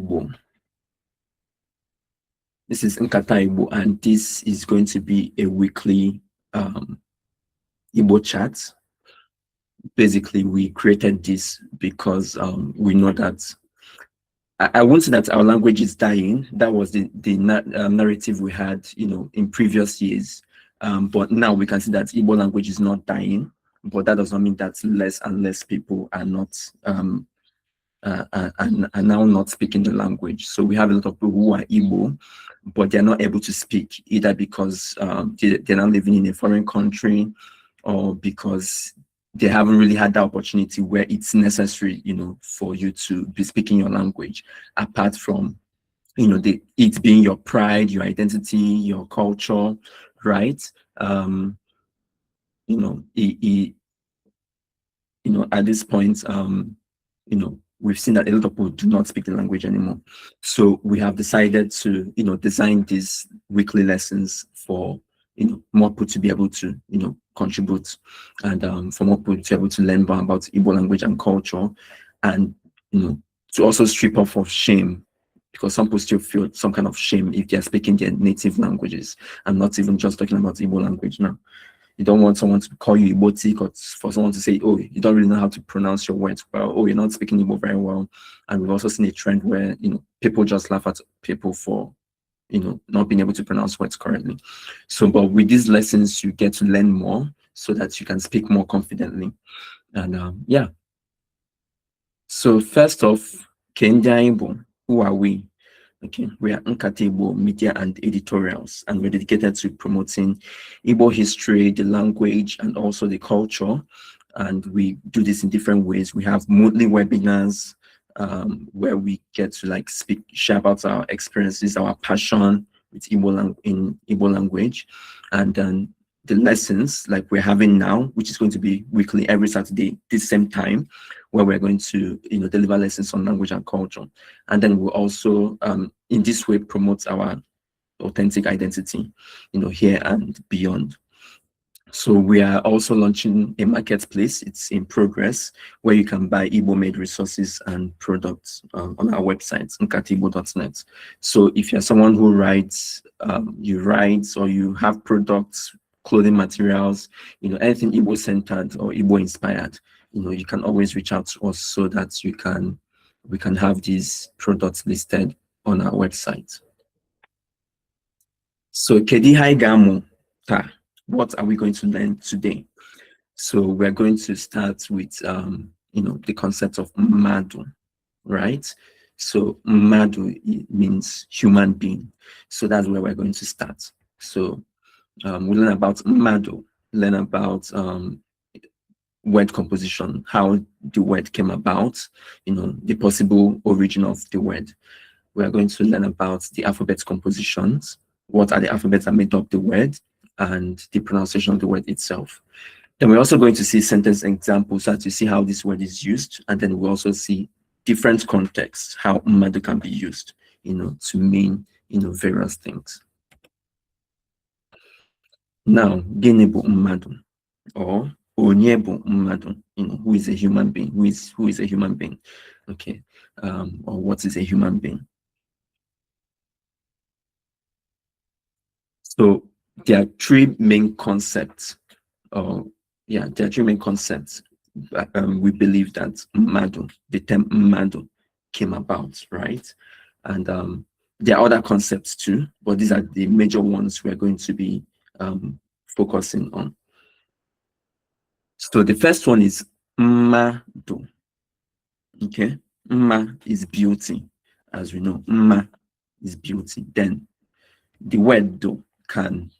Igbo. This is Nkata Igbo, and this is going to be a weekly Igbo chat. Basically, we created this because we know that I won't say that our language is dying. That was the narrative we had, in previous years. But now we can see that Igbo language is not dying. But that does not mean that less and less people are not are now not speaking the language. So we have a lot of people who are Igbo, but they're not able to speak, either because they're not living in a foreign country, or because they haven't really had the opportunity where it's necessary, for you to be speaking your language, apart from, it being your pride, your identity, your culture, right? At this point, we've seen that a lot of people do not speak the language anymore. So we have decided to, design these weekly lessons for, more people to be able to, contribute, and for more people to be able to learn more about Igbo language and culture, and, to also strip off of shame, because some people still feel some kind of shame if they're speaking their native languages. I'm not even just talking about Igbo language now. You don't want someone to call you Igbotic, or for someone to say, oh, you don't really know how to pronounce your words well, or you're not speaking Igbo very well. And we've also seen a trend where, people just laugh at people for, not being able to pronounce words correctly. So, but with these lessons, you get to learn more so that you can speak more confidently. And yeah. So first off, Kenya Igbo, who are we? Okay, we are Nkata Igbo Media and Editorials, and we're dedicated to promoting Igbo history, the language, and also the culture. And we do this in different ways. We have monthly webinars where we get to share about our experiences, our passion with Igbo language, and then the lessons like we're having now, which is going to be weekly every Saturday, this same time, where we're going to, deliver lessons on language and culture. And then we'll also, in this way, promote our authentic identity, here and beyond. So we are also launching a marketplace. It's in progress, where you can buy Igbo-made resources and products on our website, nkataigbo.net. So if you're someone who writes, you write, or you have products, clothing materials, anything Igbo-centered or Igbo-inspired, you can always reach out to us so that we can have these products listed on our website. So Kedi Haigamu Ta. What are we going to learn today? So we're going to start with, the concept of Mmadu, right? So Mmadu means human being. So that's where we're going to start. So we learn about Mmadu, learn about word composition, how the word came about, the possible origin of the word. We are going to learn about the alphabet compositions, what are the alphabets that made up the word, and the pronunciation of the word itself. Then we're also going to see sentence examples so to see how this word is used, and then we'll also see different contexts, how Mmadu can be used, to mean, various things. Now, Gịnị bụ Mmadu, or Onye bụ Mmadu, who is a human being, who is a human being, okay, or what is a human being. So there are three main concepts, there are three main concepts. We believe that Mmadu, the term Mmadu, came about, right? And there are other concepts too, but these are the major ones we're going to be focusing on. So the first one is Mmadu. Okay, Mma is beauty, as we know. Mma is beauty. Then the word do can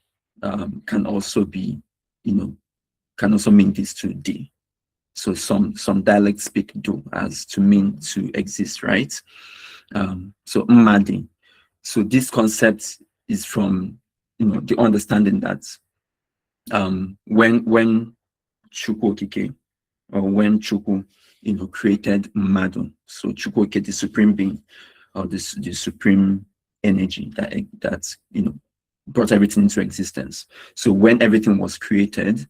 also be, can also mean this to D. So some dialects speak do as to mean to exist, right? So Mmadi. So this concept is from, the understanding that when Chukwu Okike, or when Chukwu, created Mmadu, so Chukwu Okike, the supreme being, or the supreme energy that brought everything into existence. So when everything was created,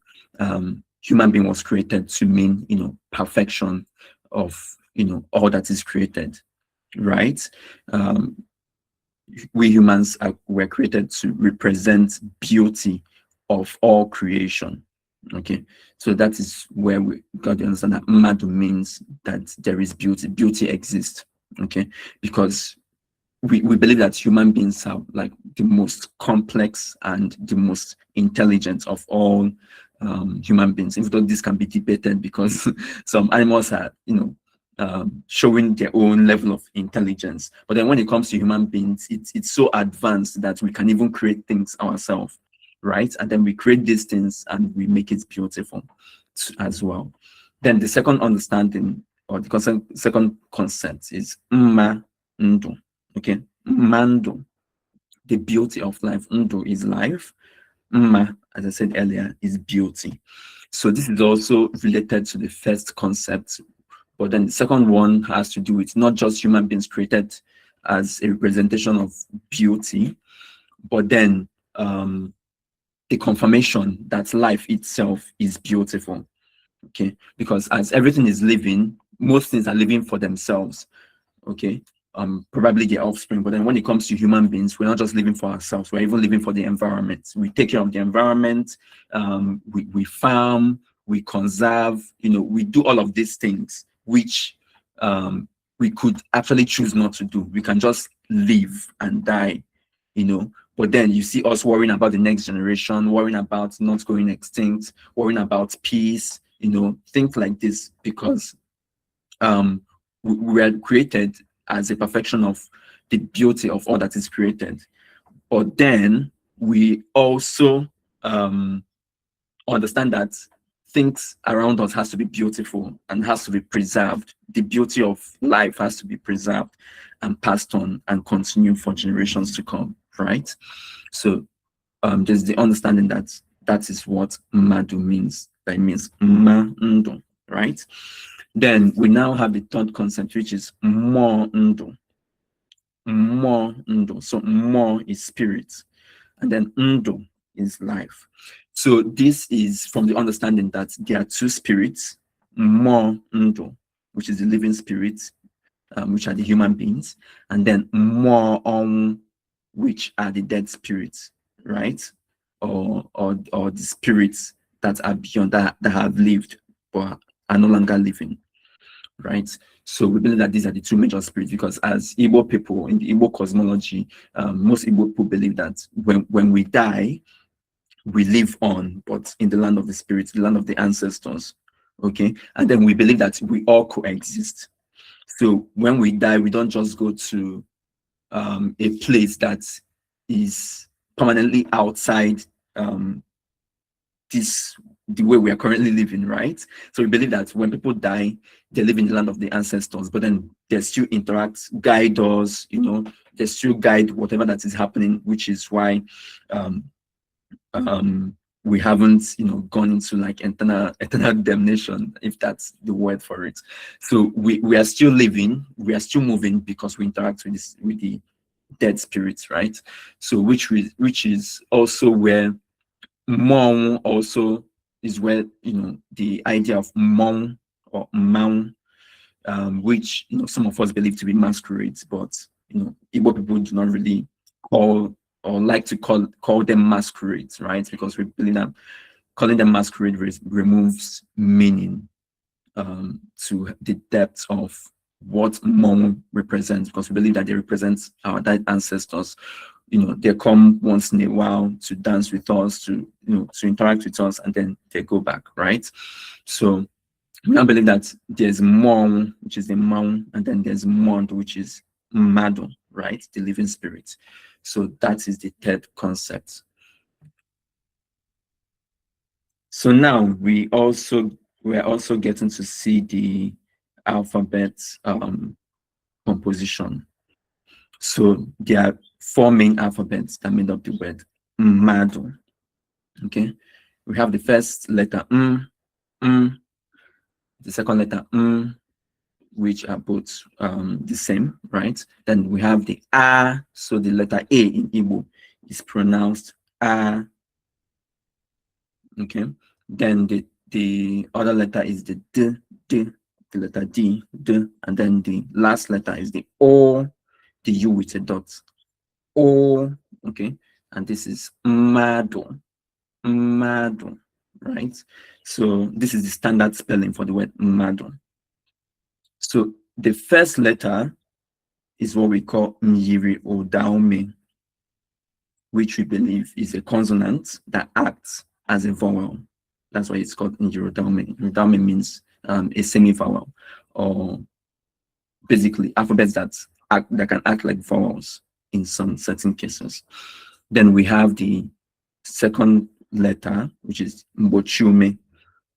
human being was created to mean, perfection of, all that is created. right? We humans were created to represent beauty of all creation. Okay, so that is where we got to understand that Mmadu means that there is beauty. Beauty exists. Okay, because we believe that human beings are like the most complex and the most intelligent of all human beings, even though this can be debated because some animals are, showing their own level of intelligence. But then when it comes to human beings, it's so advanced that we can even create things ourselves, right? And then we create these things and we make it beautiful as well. Then the second understanding or the second concept is Mma Ndu. Okay, Mando, the beauty of life. Ndu is life. Mma, as I said earlier, is beauty. So this is also related to the first concept, but then the second one has to do with not just human beings created as a representation of beauty, but then the confirmation that life itself is beautiful. Okay, because as everything is living, most things are living for themselves. Okay, probably their offspring. But then when it comes to human beings, we're not just living for ourselves, we're even living for the environment. We take care of the environment, we farm, we conserve, we do all of these things, which we could actually choose not to do. We can just live and die, but then you see us worrying about the next generation, worrying about not going extinct, worrying about peace, things like this, because we are created as a perfection of the beauty of all that is created. But then we also understand that things around us has to be beautiful and has to be preserved. The beauty of life has to be preserved and passed on and continue for generations to come, right? So there's the understanding that that is what Mmadu means. That means Mmadu, right? Then we now have the third concept, which is more Ndo. More Ndo. So more is spirit, and then Ndo is life. So this is from the understanding that there are two spirits, more Ndo, which is the living spirit, which are the human beings, and then more on, which are the dead spirits, right? Or the spirits that are beyond that have lived but are no longer living, right? So we believe that these are the two major spirits, because as Igbo people, in the Igbo cosmology, most Igbo people believe that when we die, we live on, but in the land of the spirits, the land of the ancestors, okay? And then we believe that we all coexist. So when we die, we don't just go to a place that is permanently outside the way we are currently living, right? So we believe that when people die, they live in the land of the ancestors, but then they still interact, guide us, they still guide whatever that is happening, which is why we haven't, gone into like eternal damnation, if that's the word for it. So we are still living, we are still moving, because we interact with the dead spirits, right? So which is also where Hmong also is where, the idea of Hmong or Mmang, which, some of us believe to be masquerades, but, Igbo people do not really call or like to call them masquerades, right? Because we believe that calling them masquerade removes meaning to the depth of what Hmong represents, because we believe that they represent our dead ancestors. They come once in a while to dance with us, to interact with us, and then they go back, right? So we now believe that there's Mmong, which is the Mmang, and then there's Mmadu, which is Mmadu, right? The living spirit. So that is the third concept. So now we're also getting to see the alphabet composition. So there are four main alphabets that made up the word Mmadu. Okay, we have the first letter the second letter which are both the same, right? Then we have the A, so the letter A in Igbo is pronounced A. Okay, then the other letter is the D. the letter D, and then the last letter is the O, the U with a dot. O, okay, and this is Mmadu, Mmadu, right? So this is the standard spelling for the word Mmadu. So the first letter is what we call Myiri Odaume, which we believe is a consonant that acts as a vowel. That's why it's called Myiri Odaume. Odaume means a semi-vowel, or basically alphabets that can act like vowels in some certain cases. Then we have the second letter, which is Mbochume.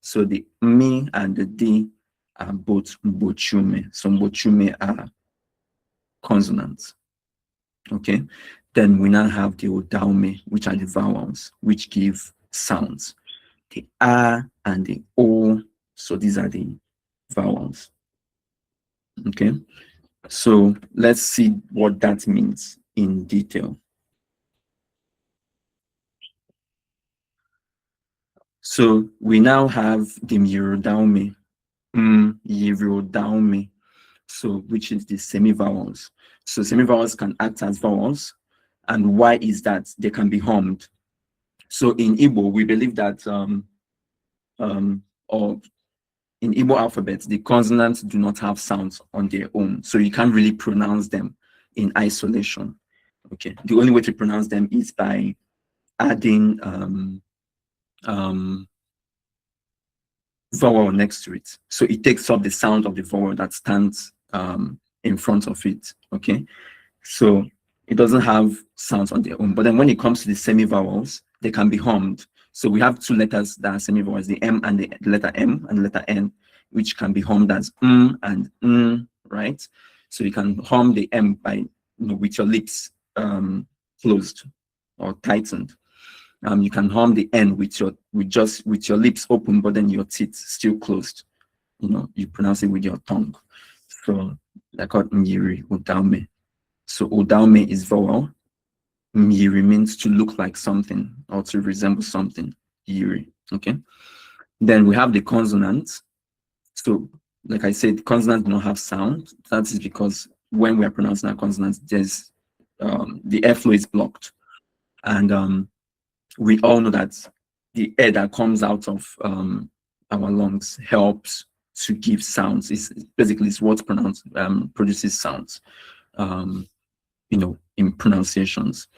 So the Mi and the D are both Mbochume. So Mbochume are consonants. Okay. Then we now have the Odaume, which are the vowels, which give sounds. The A and the O. So these are the vowels. Okay. So let's see what that means in detail. So we now have the Myiri Odaume, so which is the semi-vowels. So semi-vowels can act as vowels. And why is that? They can be hummed. So in Igbo, we believe that or in Igbo alphabet, the consonants do not have sounds on their own. So you can't really pronounce them in isolation. Okay. The only way to pronounce them is by adding vowel next to it. So it takes up the sound of the vowel that stands in front of it. Okay. So it doesn't have sounds on their own. But then when it comes to the semi-vowels, they can be hummed. So we have two letters that are semi-vowels, the M and the letter M and the letter N, which can be hummed as and right? So you can hum the M by, with your lips closed or tightened. You can hum the N with your lips open, but then your teeth still closed. You pronounce it with your tongue. So they're called Myiri Odaume. So Odaume is vowel. Myiri means to look like something or to resemble something. Yiri. Okay. Then we have the consonants. So, like I said, consonants do not have sound. That is because when we are pronouncing our consonants, there's the airflow is blocked, and we all know that the air that comes out of our lungs helps to give sounds. It's what produces sounds. In pronunciations.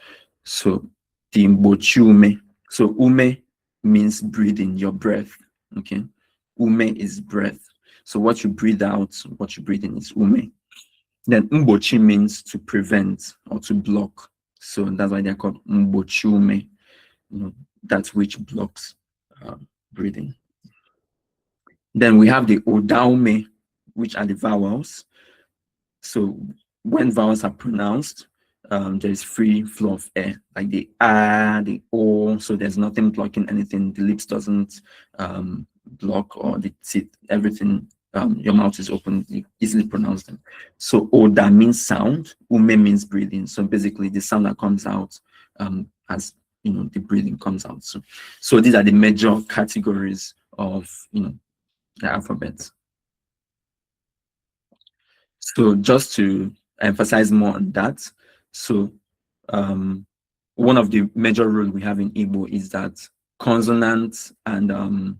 So the Mbochume. So ume means breathing, your breath. Okay. Ume is breath. So what you breathe out, what you breathe in is ume. Then Mbochi means to prevent or to block. So that's why they're called Mbochume. That which blocks breathing. Then we have the Odaume, which are the vowels. So when vowels are pronounced, there is free flow of air, like the A, the O, so there's nothing blocking anything. The lips doesn't block, or the teeth, everything, your mouth is open, you easily pronounce them. So Oda means sound, Ume means breathing. So basically the sound that comes out as the breathing comes out. So these are the major categories of the alphabet. So just to emphasize more on that, so one of the major rules we have in Igbo is that consonants and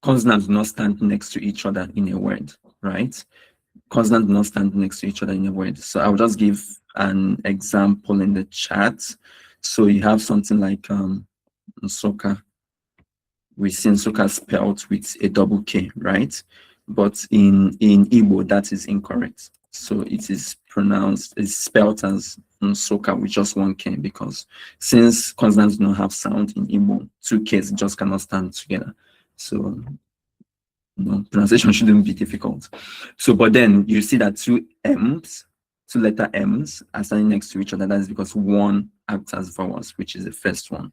consonants do not stand next to each other in a word, right? Consonants do not stand next to each other in a word. So I'll just give an example in the chat. So you have something like Nsoka. We see Nsoka spelled with a double K, right? But in Igbo, that is incorrect. So it is spelled as Nsoka with just one K, because since consonants do not have sound in Igbo, two Ks just cannot stand together. So pronunciation shouldn't be difficult. So, but then you see that two letter M's are standing next to each other. That is because one acts as vowels, which is the first one.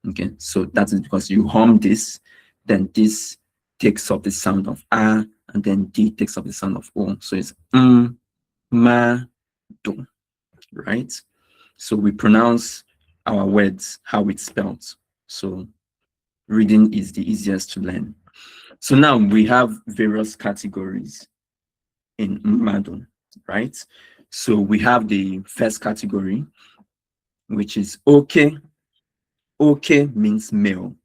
Okay, so that is because you hum this, then this takes up the sound of A, and then D takes up the sound of O. So it's ma, do, right? So we pronounce our words how it's spelled. So reading is the easiest to learn. So now we have various categories in Mmadu, right? So we have the first category, which is okay. Okay means male.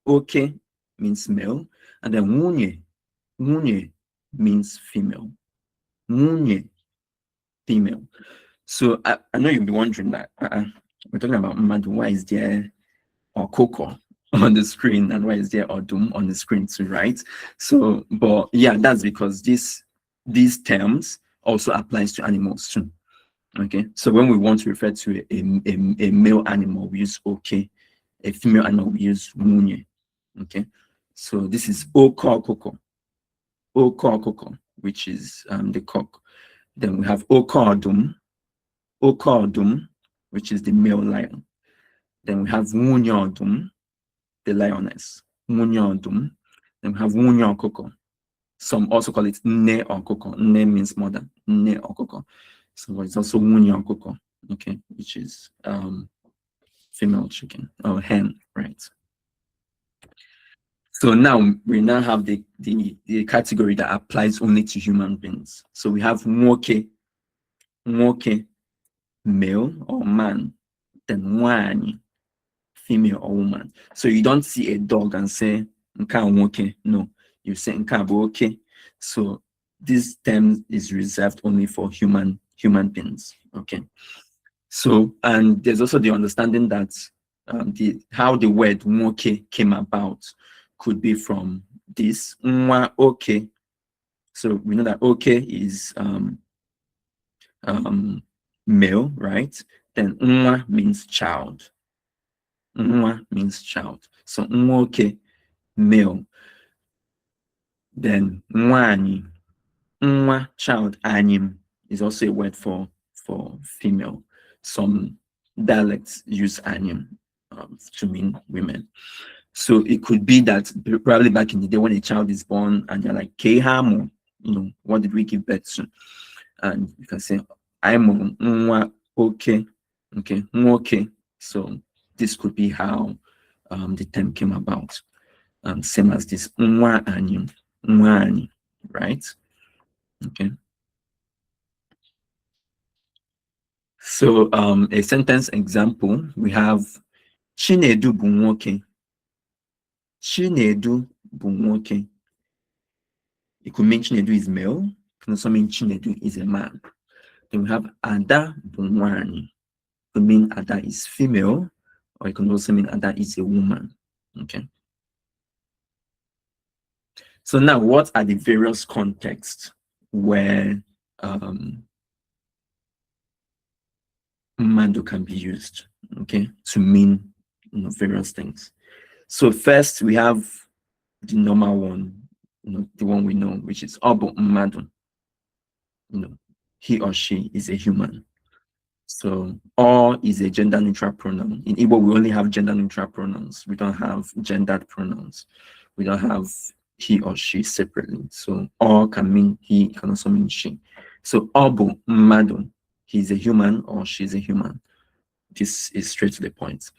Okay means male. And then Wunye. Wunye means female. Wunye, female. So I know you'll be wondering that we're talking about Mmadu. Why is there or Coco on the screen, and why is there Odum on the screen too, right? So, but yeah, that's because these terms also applies to animals too. Okay, so when we want to refer to a male animal, we use okay. A female animal, we use munye. Okay, so this is oko koko, oko koko, which is the cock. Then we have oko odum, which is the male lion. Then we have munye odum, the lioness. Munye odum. Then we have munye okoko. Some also call it ne okoko. Ne means mother. Ne okoko. So it's also munye okoko. Okay, which is female chicken or hen, right? So now we now have the category that applies only to human beings. So we have nwoke, male or man, then nwanyị, female or woman. So you don't see a dog and say nke a nwoke. No, you say nke a bụ okay. So this term is reserved only for human beings. Okay. So, and there's also the understanding that how the word nwoke came about could be from this nwa oke. So we know that oke is male, right? Then nwa means child. Nwa means child. So nwoke, male. Then nwanyị, nwa, child, anyim is also a word for female. Some dialects use anyim to mean women. So it could be that probably back in the day when a child is born and you're like, Kehamo, you know, what did we give birth to? And you can say, I'm okay, okay. So this could be how the term came about. Same as this, right? Okay. So a sentence example, we have Chinedu bụ nwoke. Chinedu bụ nwoke. It could mean Chinedu is male. It can also mean Chinedu is a man. Then we have Ada bụ nwanyị. It could mean Ada is female, or it can also mean Ada is a woman. Okay. So now, what are the various contexts where Mmadu can be used, okay, to mean various things? So first we have the normal one, the one we know, which is Two of Mmadu. He or she is a human. So or is a gender neutral pronoun. In Igbo, we only have gender neutral pronouns. We don't have gendered pronouns. We don't have he or she separately. So or can mean he, can also mean she. So Obu Mmadu, he's a human or she's a human. This is straight to the point.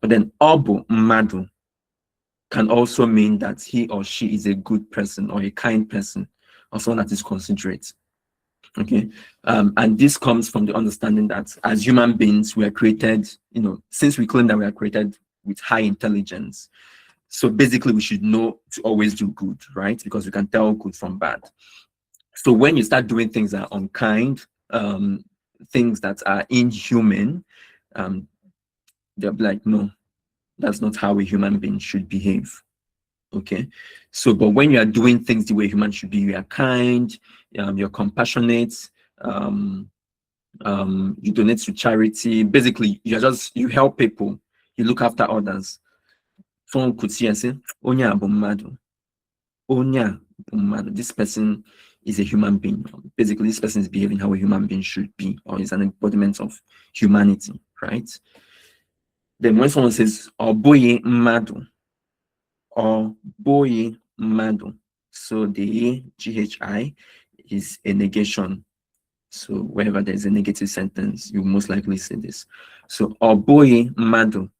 But then Obu Mmadu can also mean that he or she is a good person or a kind person or someone that is considerate. Okay, and this comes from the understanding that as human beings, we are created, since we claim that we are created with high intelligence, so basically we should know to always do good, right? Because we can tell good from bad. So when you start doing things that are unkind, things that are inhuman, they'll be like, no, that's not how a human being should behave. Okay, so but when you are doing things the way humans should be, you are kind, you're compassionate, you donate to charity. Basically, you help people, you look after others. Someone could see and say, Onya bụ Mmadu. Onya bụ Mmadu. This person is a human being. Basically, this person is behaving how a human being should be, or is an embodiment of humanity, right? Then when someone says Oboye Mmadu, or boye Mmadu, so the GHI is a negation. So wherever there's a negative sentence, you most likely say this. So Oboye Mmadu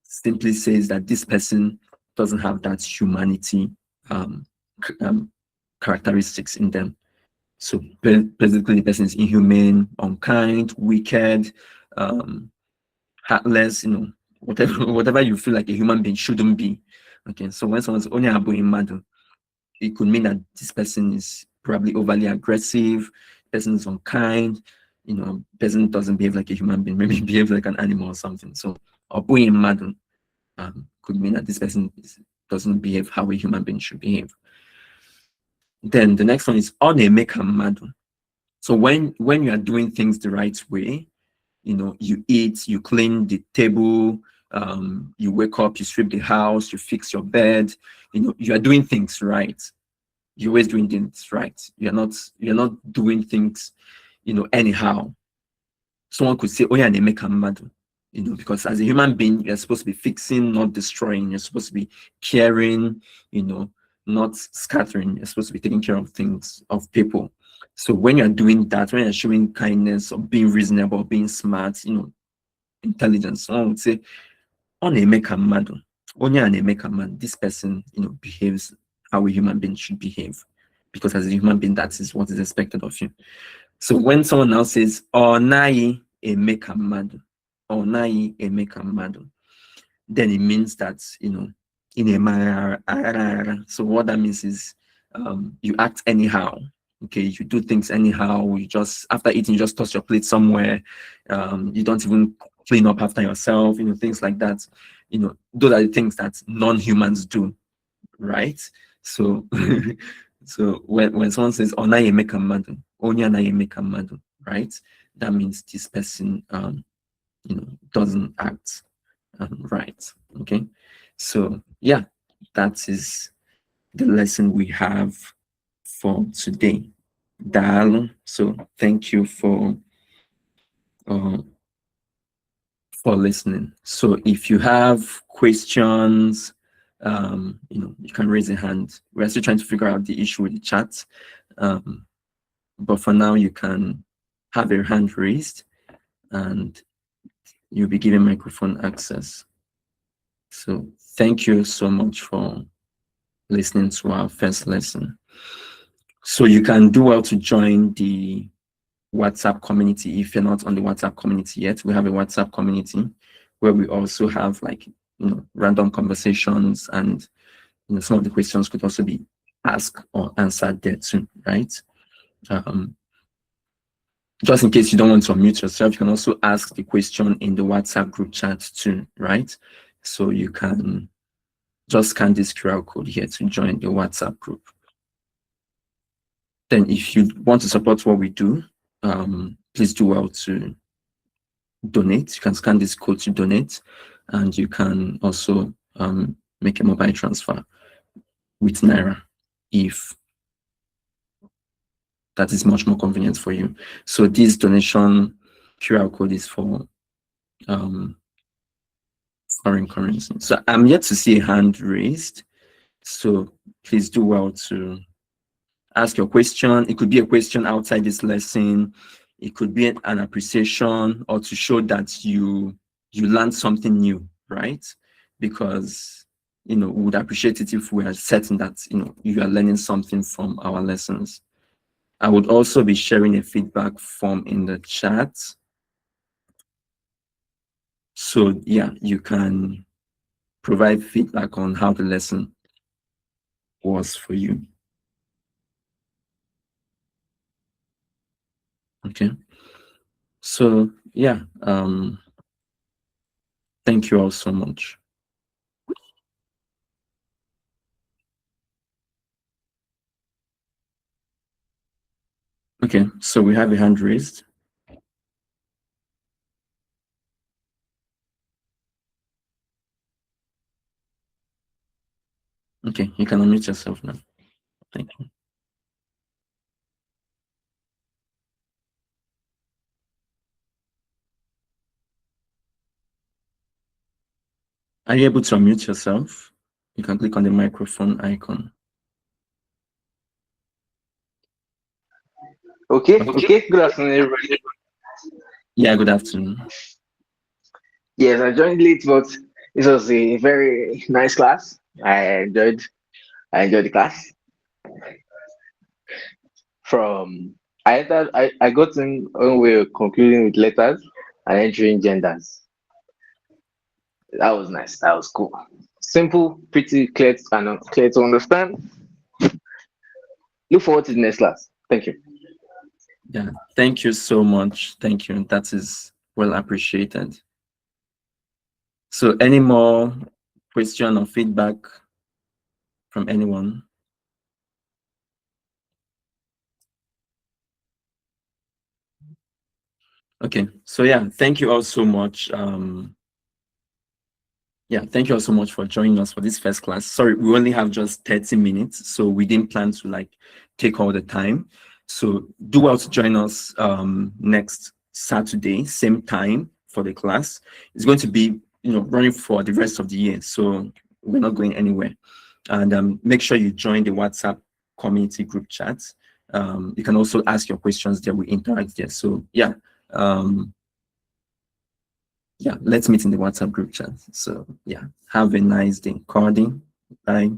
simply says that this person doesn't have that humanity c- um, characteristics in them. So basically, the person is inhumane, unkind, wicked, heartless. Whatever you feel like a human being shouldn't be. Okay, so when someone's only One of Mmadu, it could mean that this person is probably overly aggressive, person is unkind, person doesn't behave like a human being, maybe behaves like an animal or something. So One of Mmadu could mean that this person doesn't behave how a human being should behave. Then the next one is One of Mmadu. So when you are doing things the right way, you eat, you clean the table, you wake up, you sweep the house, you fix your bed, you are doing things right. You're always doing things right. You're not doing things, anyhow. Someone could say, oh yeah, Nkata Igbo, because as a human being, you're supposed to be fixing, not destroying. You're supposed to be caring, not scattering. You're supposed to be taking care of things, of people. So when you're doing that, when you're showing kindness or being reasonable, being smart, intelligence, someone would say, Ọ na-eme ka mmadụ, onye a na-eme ka mmadụ, this person, behaves how a human being should behave, because as a human being, that is what is expected of you. So when someone now says, Ọ naghị eme ka mmadụ, Ọ naghị eme ka mmadụ, then it means that, in a so what that means is, you act anyhow. Okay, you do things anyhow. You just, after eating, you just toss your plate somewhere. You don't even clean up after yourself, things like that. Those are the things that non-humans do, right? So so when someone says Onaye Meka Mmadu, Onya Naye Meka Mmadu, right? That means this person doesn't act right. Okay. So yeah, that is the lesson we have for today. Dal. So thank you for listening. So if you have questions, you can raise a hand. We're still trying to figure out the issue with the chat. But for now, you can have your hand raised and you'll be given microphone access. So thank you so much for listening to our first lesson. So you can do well to join the WhatsApp community if you're not on the WhatsApp community yet. We have a WhatsApp community where we also have random conversations, and some of the questions could also be asked or answered there too, right? Just in case you don't want to unmute yourself, you can also ask the question in the WhatsApp group chat too, right? So you can just scan this QR code here to join the WhatsApp group. Then if you want to support what we do, please do well to donate. You can scan this code to donate, and you can also make a mobile transfer with Naira if that is much more convenient for you. So this donation QR code is for foreign currency. So I'm yet to see a hand raised. So please do well to ask your question. It could be a question outside this lesson. It could be an appreciation, or to show that you learned something new, right? Because we would appreciate it if we are certain that you are learning something from our lessons. I would also be sharing a feedback form in the chat. So yeah, you can provide feedback on how the lesson was for you. Okay. So yeah, thank you all so much. Okay, so we have a hand raised. Okay, you can unmute yourself now. Thank you. Are you able to unmute yourself? You can click on the microphone icon. Okay. Good afternoon, everybody. Yeah, good afternoon. Yes, I joined late, but this was a very nice class. I enjoyed I enjoyed the class. I got in when we were concluding with letters and entering genders. That was nice. That was cool. Simple, pretty clear and clear to understand. Look forward to the next class. Thank you. Yeah, thank you so much. Thank you. That is well appreciated. So any more question or feedback from anyone? Okay, so yeah, thank you all so much. Yeah, thank you all so much for joining us for this first class. Sorry, we only have just 30 minutes, so we didn't plan to like take all the time. So do well to join us next Saturday, same time for the class. It's going to be, running for the rest of the year, so we're not going anywhere. And make sure you join the WhatsApp community group chat. You can also ask your questions there. We interact there. So yeah. Yeah, let's meet in the WhatsApp group chat. So yeah, have a nice day. Cardi, bye.